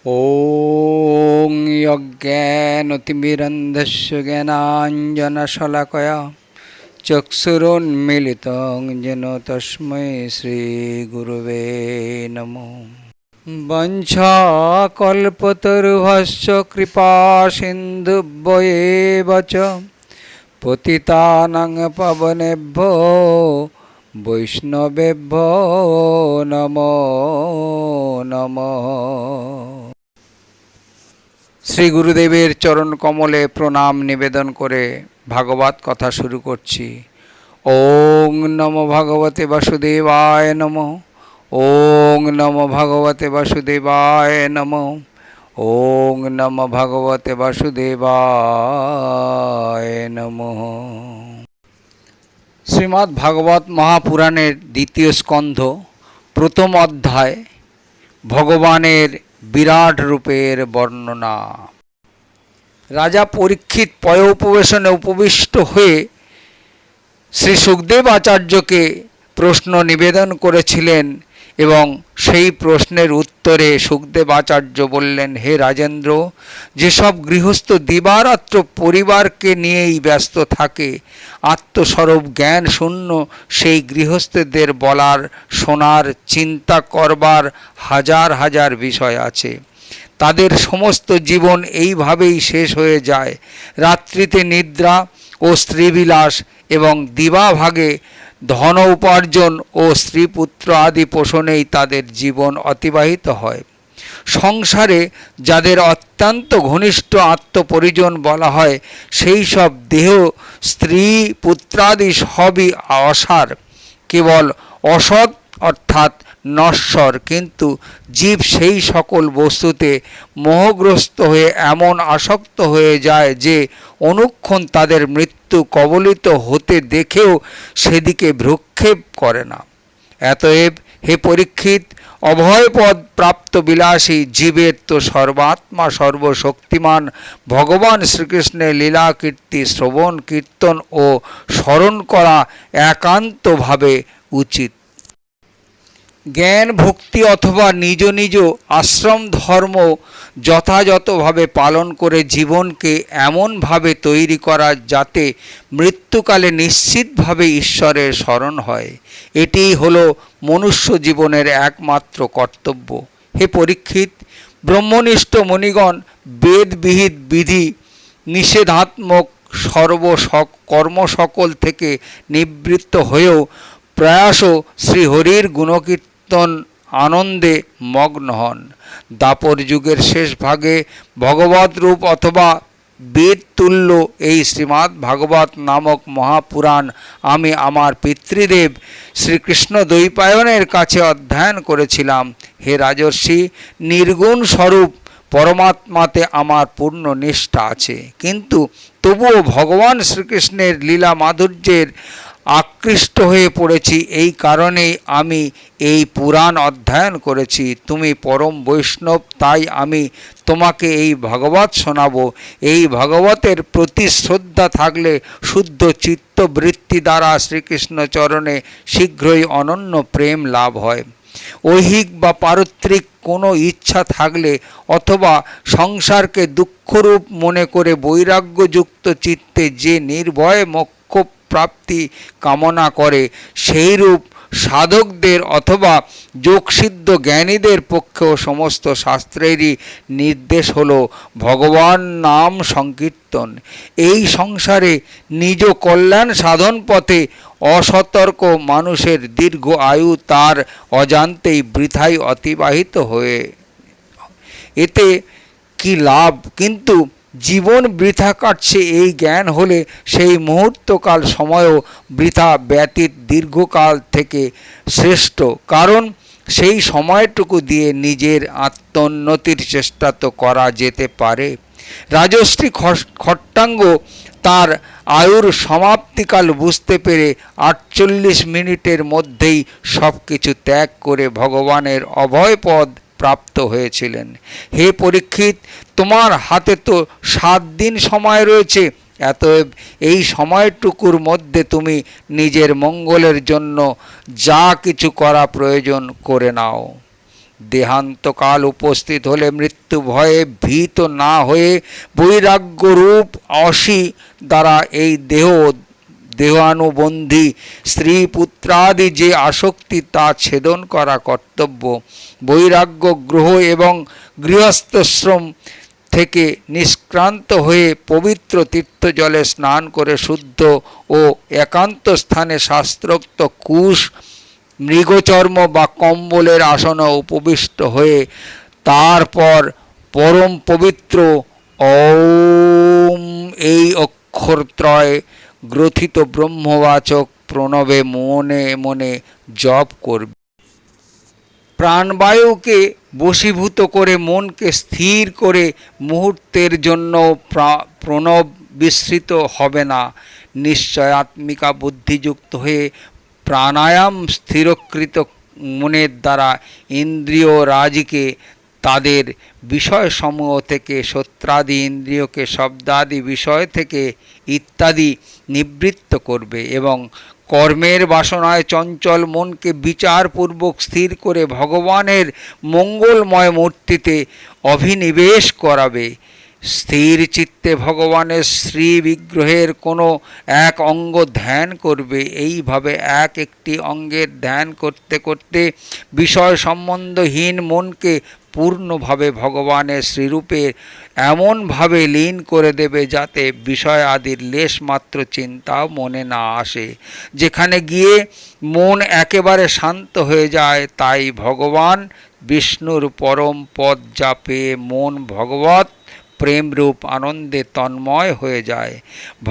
ॐ यज्ञानतिमिरन्धस्य ज्ञानाञ्जनशलाकया चक्षुरुन्मीलितं येन तस्मै श्रीगुरवे नमः। वञ्चाकल्पतरुभ्यश्च कृपासिन्धुभ्येव च पतितानां पावनेभ्यो वैष्णवेभ्यो नमो नमः। শ্রী গুরুদেবের চরণ কমলে প্রণাম নিবেদন করে ভাগবত কথা শুরু করছি। ওং নমো ভগবতে বাসুদেবায় নমঃ। ওং নমো ভগবতে বাসুদেবায় নমঃ। ওং নমো ভগবতে বাসুদেবায় নমঃ। শ্রীমদ্ ভাগবত মহাপুরাণের দ্বিতীয় স্কন্ধ প্রথম অধ্যায় ভগবানের বিরাট রূপের বর্ণনা। রাজা পরীক্ষিত পয় উপবেশনে উপবিষ্ট হয়ে শ্রী সুখদেব আচার্যকে প্রশ্ন নিবেদন করেছিলেন এবং সেই প্রশ্নের উত্তরে সুখদেব আচার্য বললেন, হে রাজেন্দ্র, যেসব গৃহস্থ দিবারাত্র পরিবারকে নিয়েই ব্যস্ত থাকে, আত্মস্বরূপ জ্ঞান শূন্য সেই গৃহস্থদের বলার, শোনার, চিন্তা করবার হাজার হাজার বিষয় আছে। তাদের সমস্ত জীবন এইভাবেই শেষ হয়ে যায়। রাত্রিতে নিদ্রা ও স্ত্রীবিলাস এবং দিবাভাগে ধন উপার্জন ও স্ত্রীপুত্র আদি পোষণেই তাদের জীবন অতিবাহিত হয়। সংসারে যাদের অত্যন্ত ঘনিষ্ঠ আত্মপরিজন বলা হয়, সেই সব দেহ, স্ত্রী, পুত্রাদি সবই অসার, কেবল অসৎ অর্থাৎ নশ্বর। কিন্তু জীব সেই সকল বস্তুতে মোহগ্রস্ত হয়ে এমন আসক্ত হয়ে যায় যে অনুক্ষণ তাদের মৃত্যু কবলিত হতে দেখেও সেদিকে ভ্রুক্ষেপ করে না। অতএব হে পরীক্ষিত, অভয়পদ প্রাপ্ত বিলাসী জীবের তো সর্বাত্মা সর্বশক্তিমান ভগবান শ্রীকৃষ্ণের লীলা কীর্তি শ্রবণ কীর্তন ও স্মরণ করা একান্তভাবে উচিত। জ্ঞান ভক্তি অথবা নিজ নিজ আশ্রম ধর্ম যথাযথভাবে পালন করে জীবনকে এমনভাবে তৈরি করা যাতে মৃত্যুকালে নিশ্চিতভাবে ঈশ্বরের স্মরণ হয়, এটিই হলো মনুষ্য জীবনের একমাত্র কর্তব্য। হে পরীক্ষিত, ব্রহ্মনিষ্ঠ মণিগণ বেদবিহিত বিধি নিষেধাত্মক কর্ম সকল থেকে নিবৃত্ত হয়েও প্রয়াস শ্রীহরির গুণকীর্তন আনন্দে মগ্ন হন। দ্বাপর যুগের শেষ ভাগে ভগবত রূপ অথবা বেদ তুল্য এই শ্রীমদ্ ভাগবত নামক মহাপুরাণ আমি আমার পিতৃদেব শ্রীকৃষ্ণ দ্বৈপায়নের কাছে অধ্যয়ন করেছিলাম। হে রাজর্ষি, নির্গুণ স্বরূপ পরমাত্মাতে আমার পূর্ণ নিষ্ঠা আছে, কিন্তু তবুও ভগবান শ্রীকৃষ্ণের লীলা মাধুর্যের আকৃষ্ট হয়ে পড়েছি। এই কারণেই আমি এই পুরাণ অধ্যয়ন করেছি। তুমি পরম বৈষ্ণব, তাই আমি তোমাকে এই ভাগবত শোনাবো। এই ভাগবতের প্রতি শ্রদ্ধা থাকলে শুদ্ধ চিত্তবৃত্তি দ্বারা শ্রীকৃষ্ণ চরণে শীঘ্রই অনন্য প্রেম লাভ হয়। ঐহিক বা পারত্রিক কোনো ইচ্ছা থাকলে অথবা সংসারকে দুঃখরূপ মনে করে বৈরাগ্যযুক্ত চিত্তে যে নির্ভয়ে মোক্ষ প্রাপ্তি কামনা করে, সেইরূপ সাধকদের অথবা যোগসিদ্ধ জ্ঞানীদের পক্ষেও সমস্ত শাস্ত্রেরই নির্দেশ হল ভগবান নাম সংকীর্তন। এই সংসারে নিজ কল্যাণ সাধন পথে অসতর্ক মানুষের দীর্ঘ আয়ু তার অজান্তেই বৃথাই অতিবাহিত হয়ে, এতে কি লাভ? কিন্তু জীবন বৃথা কাটছে এই জ্ঞান হলে সেই মুহূর্তকাল সময়ও বৃথা ব্যতীত দীর্ঘকাল থেকে শ্রেষ্ঠ, কারণ সেই সময়টুকু দিয়ে নিজের আত্মোন্নতির চেষ্টা তো করা যেতে পারে। রাজশ্রী খট্টাঙ্গ তার আয়ুর সমাপ্তিকাল বুঝতে পেরে 48 মিনিটের মধ্যেই সব কিছু ত্যাগ করে ভগবানের অভয়পদ প্রাপ্ত হয়েছিলেন। হে পরীক্ষিত, তোমার হাতে তো 7 দিন সময় রয়েছে। অতএব এই সময়টুকুর মধ্যে তুমি নিজের মঙ্গলের জন্য যা কিছু করা প্রয়োজন করে নাও। দেহান্তকাল উপস্থিত হলে মৃত্যু ভয়ে ভীত না হয়ে বৈরাগ্য রূপ অসি দ্বারা এই দেহানুবন্ধী স্ত্রী পুত্রাদি যে আসক্তি তা ছেদন করা কর্তব্য। বৈরাগ্য গ্রহ এবং গৃহস্থশ্রম থেকে নিষ্ক্রান্ত হয়ে পবিত্র তীর্থজলে স্নান করে শুদ্ধ ও একান্ত স্থানে শাস্ত্রোক্ত কুশ মৃগচর্ম বা কম্বলের আসনে উপবিষ্ট হয়ে তারপর পরম পবিত্র ওম এই অক্ষরত্রয় গ্রথিত ব্রহ্মবাচক প্রণবে মনে মনে জপ করবে। প্রাণবায়ুকে বশীভূত করে মনকে স্থির করে মুহূর্তের জন্য প্রণব বিস্মৃত হবে না। নিশ্চয়াত্মিকা বুদ্ধিযুক্ত হয়ে প্রাণায়াম স্থিরকৃত মনের দ্বারা ইন্দ্রিয় রাজিকে তাদের বিষয়সমূহ থেকে, সত্রাদি ইন্দ্রিয়কে শব্দাদি বিষয় থেকে ইত্যাদি নিবৃত্ত করবে এবং কর্মের বাসনায় চঞ্চল মনকে বিচারপূর্বক স্থির করে ভগবানের মঙ্গলময় মূর্তিতে অভিনিবেশ করাবে। স্থির চিত্তে ভগবানের শ্রী বিগ্রহের কোনো এক অঙ্গ ধ্যান করবে। এইভাবে এক একটি অঙ্গের ধ্যান করতে করতে বিষয় সম্বন্ধহীন মনকে পূর্ণভাবে ভগবানের শ্রীরূপে এমনভাবে লীন করে দেবে যাতে বিষয় আদির লেশমাত্র চিন্তাও মনে না আসে। যেখানে গিয়ে মন একেবারে শান্ত হয়ে যায়, তাই ভগবান বিষ্ণুর পরম পদ জাপে মন ভগবত প্রেমরূপ আনন্দে তন্ময় হয়ে যায়।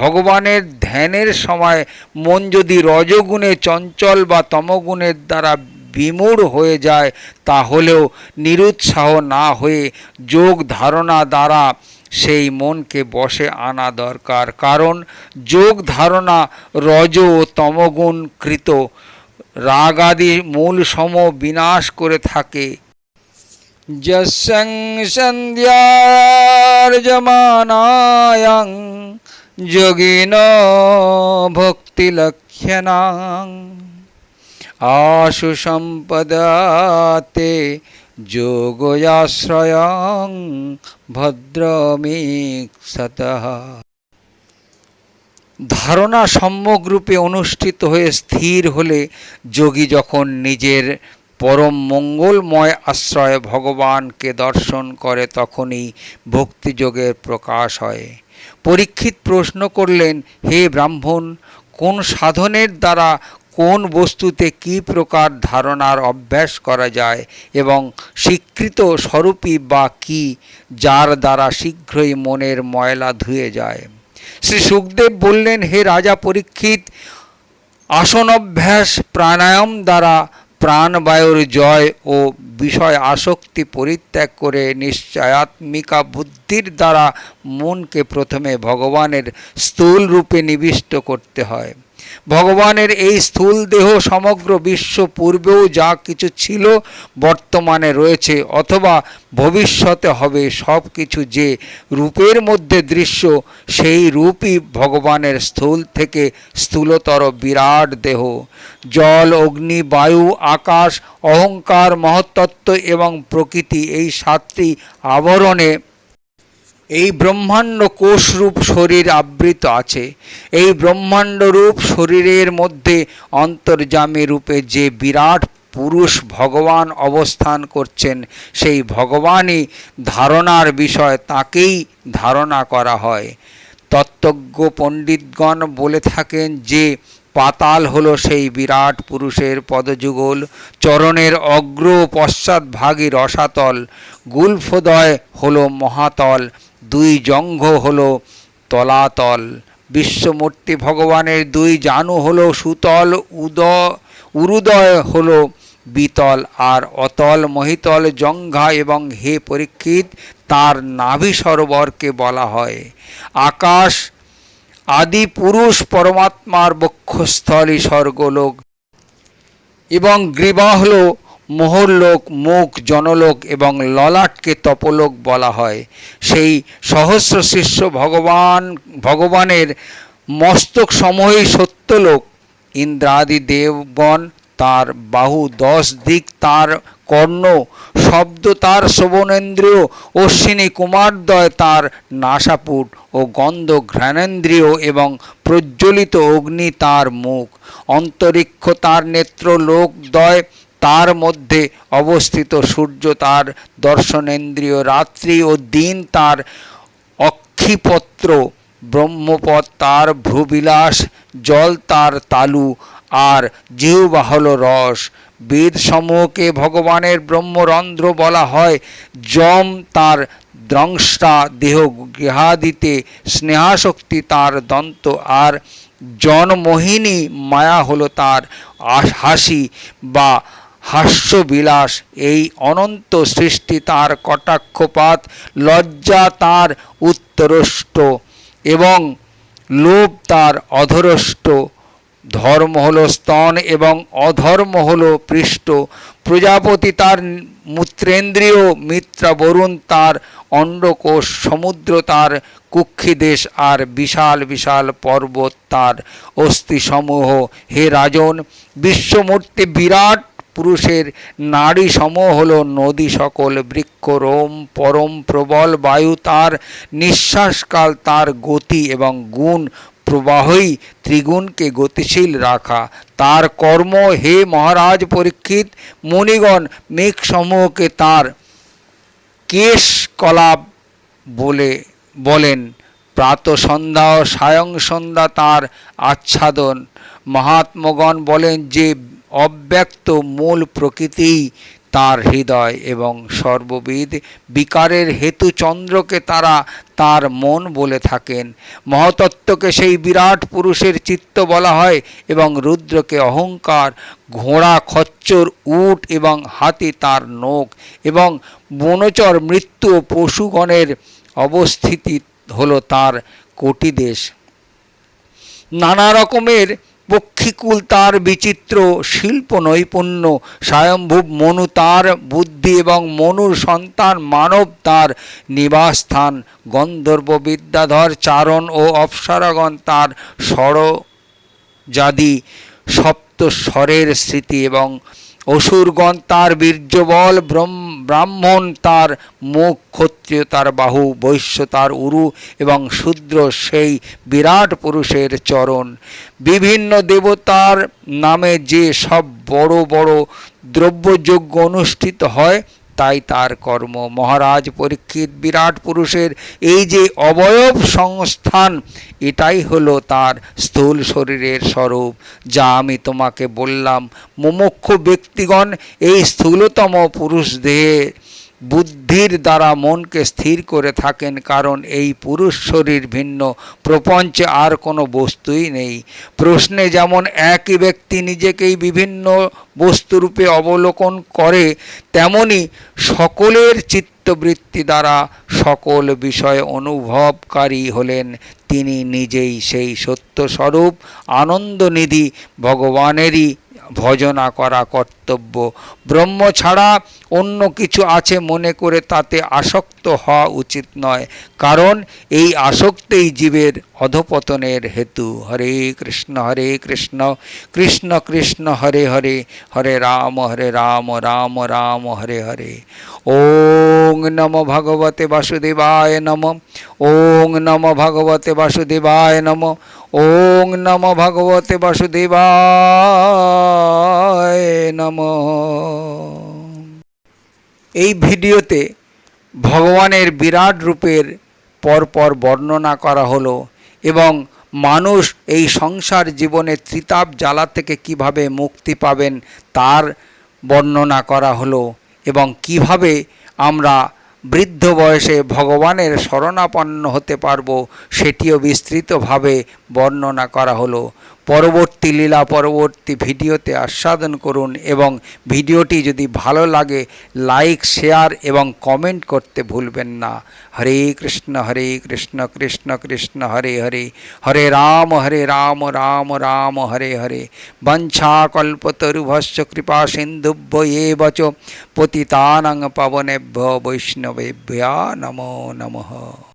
ভগবানের ধ্যানের সময় মন যদি রজগুণে চঞ্চল বা তমগুণের দ্বারা বিমূঢ় হয়ে যায়, তাহলেও নিরুৎসাহ না হয়ে যোগ ধারণা দ্বারা সেই মনকে বশে আনা দরকার। কারণ যোগ ধারণা রজ ও তমগুণ কৃত রাগাদি মূল সম বিনাশ করে থাকে। যস্যং সন্ধ্যার্যমানায়াং যোগিন ভক্তিলক্ষ্যণাং আশু সম্পদাতে যোগয়াশ্রয়ং ভদ্রমীক্ষতঃ। ধারণা সম্যগ্রূপে অনুষ্ঠিত হয়ে স্থির হলে যোগী যখন নিজের পরম মঙ্গলময় আশ্রয় ভগবানকে দর্শন করে তখনই ভক্তিযোগের প্রকাশ হয়। পরীক্ষিত প্রশ্ন করলেন, হে ব্রাহ্মণ, কোন সাধনের দ্বারা কোন বস্তুতে কি প্রকার ধারণার অভ্যাস করা যায় এবং স্বীকৃত স্বরূপী বা কি, যার দ্বারা শীঘ্রই মনের ময়লা ধুয়ে যায়? শ্রী সুখদেব বললেন, হে রাজা পরীক্ষিত, আসনভ্যাস প্রাণায়াম দ্বারা প্রাণবায়ুর জয় ও বিষয় আসক্তি পরিত্যাগ করে নিশ্চয়াত্মিকা বুদ্ধির দ্বারা মনকে প্রথমে ভগবানের স্থূল রূপে নিবিষ্ট করতে হয়। ভগবানের এই স্থূল দেহ সমগ্র বিশ্ব পূর্বেও যা কিছু ছিল, বর্তমানে রয়েছে অথবা ভবিষ্যতে হবে, সব কিছু যে রূপের মধ্যে দৃশ্য, সেই রূপই ভগবানের স্থূল থেকে স্থূলতর বিরাট দেহ। জল, অগ্নি, বায়ু, আকাশ, অহংকার, মহত্তত্ত্ব এবং প্রকৃতি, এই সাতটি আবরণে এই ব্রহ্মাণ্ড কোষরূপ শরীর আবৃত আছে। এই ব্রহ্মাণ্ডরূপ শরীরের মধ্যে অন্তর্যামী রূপে যে বিরাট পুরুষ ভগবান অবস্থান করছেন, সেই ভগবানই ধারণার বিষয়, তাকেই ধারণা করা হয়। তত্ত্বজ্ঞ পণ্ডিতগণ বলে থাকেন যে পাতাল হলো সেই বিরাট পুরুষের পদযুগল, চরণের অগ্র পশ্চাৎভাগী রসাতল, গুল্ফোদয় হলো মহাতল, দুই জঙ্ঘ হলো তলাতল। বিশ্বমূর্তি ভগবানের দুই জানু হলো সুতল, উরুদয় হলো বিতল, আর অতল মহিতল জঙ্ঘা এবং হে পরীক্ষিত, তার নাভি সরোবরকে বলা হয় আকাশ। আদি পুরুষ পরমাত্মার বক্ষস্থলই স্বর্গলোক এবং গ্রীবা হল মোহরলোক, মুখ জনলোক এবং ললাটকে তপলোক বলা হয়। সেই সহস্র শিষ্য ভগবানের মস্তক সমূহই সত্যলোক। ইন্দ্রাদি দেবগণ তার বাহু, 10 দিক তার কর্ণ, শব্দ তার শ্রবণেন্দ্রিয়, অশ্বিনী কুমারদ্বয় তার নাসাপুট ও গন্ধ ঘ্রাণেন্দ্রিয় এবং প্রজ্বলিত অগ্নি তার মুখ, অন্তরিক্ষ তার নেত্র, লোকদ্বয় তার মধ্যে অবস্থিত, সূর্য তার দর্শনেন্দ্রিয়, রাত্রি ও দিন তার অক্ষিপত্র, ব্রহ্মপদ তার ভ্রুবিলাস, জল তার তালু, আর জিহ্বা হল রস। বেদ সমূহকে ভগবানের ব্রহ্মরন্ধ্র বলা হয়। যম তার দ্রংষ্টা দেহ, গৃহাদিতে স্নেহাশক্তি তার দন্ত, আর জনমোহিনী মায়া হল তার হাসি বা হাস্যবিলাস। এই অনন্ত সৃষ্টি তার কটাক্ষপাত, লজ্জা তার উত্তরষ্ট এবং লোভ তার অধরষ্ট, ধর্ম হল স্তন এবং অধর্ম হল পৃষ্ঠ, প্রজাপতি তার মূত্রেন্দ্রিয়, মিত্রা বরুণ তার অন্ডকোষ, সমুদ্র তার কুক্ষিদেশ, আর বিশাল বিশাল পর্বত তার অস্থিসমূহ। হে রাজন, বিশ্বমূর্তি বিরাট পুরুষের নাড়ি সমূহ হল নদী সকল, বৃক্ষ রোম পরম প্রবল, বায়ু তার নিঃশ্বাসকাল, তার গতি এবং গুণ প্রবাহই ত্রিগুণকে গতিশীল রাখা। তার কর্ম, হে মহারাজ পরীক্ষিত, মুনিগণ মেঘসমূহকে তার কেশকলাপ বলেন, প্রাত সন্ধ্যা ও সায়ং সন্ধ্যা তার আচ্ছাদন। মহাত্মগণ বলেন যে অব্যক্ত মূল প্রকৃতিই তার হৃদয় এবং সর্ববিধ বিকারের হেতু চন্দ্রকে তারা তার মন বলে থাকেন। মহাতত্ত্বকে সেই বিরাট পুরুষের চিত্ত বলা হয় এবং রুদ্রকে অহংকার, ঘোড়া, খচ্চর, উট এবং হাতি তার নখ, এবং বনচর, মৃত্যু ও পশুগণের অবস্থিতি হল তার কোটিদেশ। নানা রকমের পক্ষীকুল তার বিচিত্র শিল্প নৈপুণ্য, স্বয়ম্ভূ মনু তার বুদ্ধি এবং মনুর সন্তান মানব তার নিবাসস্থান, গন্ধর্ব, বিদ্যাধর, চারণ ও অপ্সরাগণ তার ষড়জাদি সপ্ত স্বরের স্মৃতি, এবং অসুরগণ তার বীর্যবল, ব্রাহ্মণ তার মুখ, ক্ষত্রিয় তার বাহু, বৈশ্য তার উরু এবং শূদ্র সেই বিরাট পুরুষের চরণ। বিভিন্ন দেবতার নামে যে সব বড় বড় দ্রব্যযজ্ঞ অনুষ্ঠিত হয় তাই তার কর্ম। মহারাজ পরীক্ষিত, বিরাট পুরুষের এই যে অবয়ব সংস্থান, এটাই হলো তার স্থূল শরীরের স্বরূপ, যা আমি তোমাকে বললাম। মুমুক্ষু ব্যক্তিগণ এই স্থূলতম পুরুষ দেহে বুদ্ধির দ্বারা মনকে স্থির করে থাকেন, কারণ এই পুরুষ শরীর ভিন্ন প্রপঞ্চে আর কোনো বস্তুই নেই। প্রশ্নে যেমন একই ব্যক্তি নিজেকেই বিভিন্ন বস্তুরূপে অবলোকন করে, তেমনি সকলের চিত্তবৃত্তি দ্বারা সকল বিষয় অনুভবকারী হলেন তিনি নিজেই। সেই সত্যস্বরূপ আনন্দনিধি ভগবানেরই ভজনা করা কর্তব্য। ব্রহ্ম ছাড়া অন্য কিছু আছে মনে করে তাতে আসক্ত হওয়া উচিত নয়, কারণ এই আসক্তেই জীবের অধঃপতনের হেতু। হরে কৃষ্ণ কৃষ্ণ কৃষ্ণ হরে হরে, হরে রাম রাম রাম হরে হরে। ওং নমো ভগবতে বাসুদেবায় নমঃ। ওং নমো ভগবতে বাসুদেবায় নমঃ। ওং নমো ভগবতে বাসুদেবায় নমঃ। এই ভিডিওতে ভগবানের বিরাট রূপের পরপর বর্ণনা করা হলো এবং মানুষ এই সংসার জীবনে ত্রিতাপ জ্বালা থেকে কিভাবে মুক্তি পাবেন তার বর্ণনা করা হলো, এবং কিভাবে আমরা বৃদ্ধ বয়সে ভগবানের শরণাপন্ন হতে পারবো সেটিও বিস্তৃতভাবে বর্ণনা করা হলো। পরবর্তী লীলা পরবর্তী ভিডিওতে আস্বাদন করুন, এবং ভিডিওটি যদি ভালো লাগে লাইক, শেয়ার এবং কমেন্ট করতে ভুলবেন না। হরে কৃষ্ণ কৃষ্ণ কৃষ্ণ হরে হরে, হরে রাম রাম রাম হরে হরে। বঞ্ছাকল্পতরুভ্যশ্চ কৃপা সিন্ধুভ্য এব চ পতিতানাং পাবনেভ্যো বৈষ্ণবেভ্যো নমো নমঃ।